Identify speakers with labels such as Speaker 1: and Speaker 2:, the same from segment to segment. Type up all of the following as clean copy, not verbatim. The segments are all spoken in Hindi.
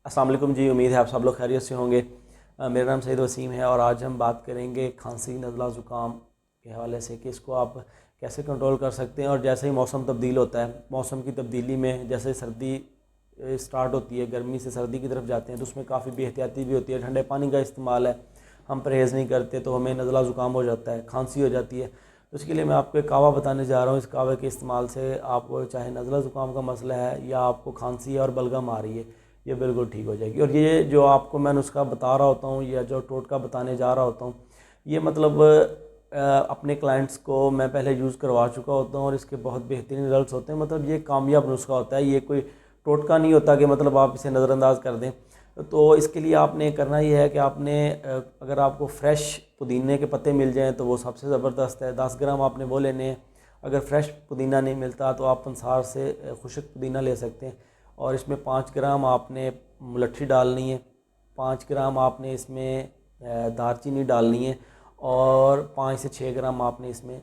Speaker 1: अस्सलाम वालेकुम जी, उम्मीद है आप सब लोग खैरियत से होंगे। मेरा नाम सईद वसीम है और आज हम बात करेंगे खांसी, नज़ला, ज़ुकाम के हवाले से कि इसको आप कैसे कंट्रोल कर सकते हैं। और जैसे ही मौसम तब्दील होता है, मौसम की तब्दीली में जैसे सर्दी स्टार्ट होती है, गर्मी से सर्दी की तरफ जाते हैं तो उसमें काफ़ी बेहतियाती भी होती है। ठंडे पानी का इस्तेमाल है, हम परहेज़ नहीं करते तो हमें नज़ला ज़ुकाम हो जाता है, खांसी हो जाती है। तो इसके लिए मैं आपको एक कावा बताने जा रहा हूँ। इस कावे के इस्तेमाल से आपको चाहे नज़ला ज़ुकाम का मसला है या आपको खांसी और बलगम आ रही है, ये बिल्कुल ठीक हो जाएगी। और ये जो आपको मैं नुस्खा बता रहा होता हूँ या जो टोटका बताने जा रहा होता हूँ, ये मतलब अपने क्लाइंट्स को मैं पहले यूज़ करवा चुका होता हूँ और इसके बहुत बेहतरीन रिजल्ट्स होते हैं। मतलब ये कामयाब नुस्खा होता है, ये कोई टोटका नहीं होता कि मतलब आप इसे नज़रअंदाज कर दें। तो इसके लिए आपने करना ये है कि आपने अगर आपको फ़्रेश पुदीने के पत्ते मिल जाएँ तो वो सबसे ज़बरदस्त है। 10 ग्राम आपने वो लेने हैं। अगर फ्रेश पुदीना नहीं मिलता तो आप पंसार से खुश्क पुदीना ले सकते हैं और इसमें 5 ग्राम आपने मुलट्ठी डालनी है, 5 ग्राम आपने इसमें दालचीनी डालनी है और 5 से 6 ग्राम आपने इसमें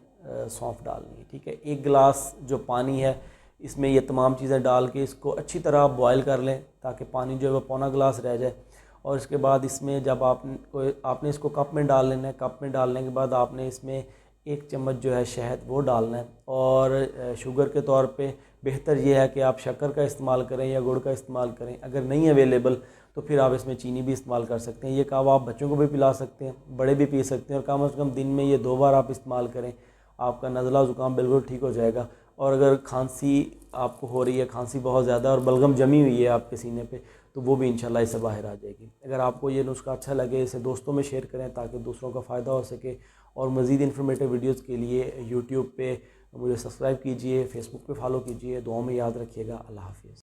Speaker 1: सौंफ डालनी है। ठीक है, 1 गिलास जो पानी है इसमें ये तमाम चीज़ें डाल के इसको अच्छी तरह बॉयल कर लें ताकि पानी जो है वो पौना गिलास रह जाए। और इसके बाद इसमें जब आपने इसको कप में डाल लेना है। कप में डालने के बाद आपने इसमें 1 चम्मच जो है शहद वो डालना है। और शुगर के तौर पे बेहतर ये है कि आप शक्कर का इस्तेमाल करें या गुड़ का इस्तेमाल करें। अगर नहीं अवेलेबल तो फिर आप इसमें चीनी भी इस्तेमाल कर सकते हैं। ये कावा आप बच्चों को भी पिला सकते हैं, बड़े भी पी सकते हैं और कम से कम दिन में ये 2 बार आप इस्तेमाल करें, आपका नज़ला ज़ुकाम बिल्कुल ठीक हो जाएगा। और अगर खांसी आपको हो रही है, खांसी बहुत ज़्यादा और बलगम जमी हुई है आपके सीने पे, तो वो भी इंशाल्लाह इससे बाहर आ जाएगी। अगर आपको ये नुस्खा अच्छा लगे, इसे दोस्तों में शेयर करें ताकि दूसरों का फ़ायदा हो सके। और मज़ीद इन्फॉर्मेटिव वीडियोज़ के लिए यूट्यूब पे मुझे सब्सक्राइब कीजिए, फेसबुक पे फॉलो कीजिए। दुआओं में याद रखिएगा। अल्लाह हाफ़िज़।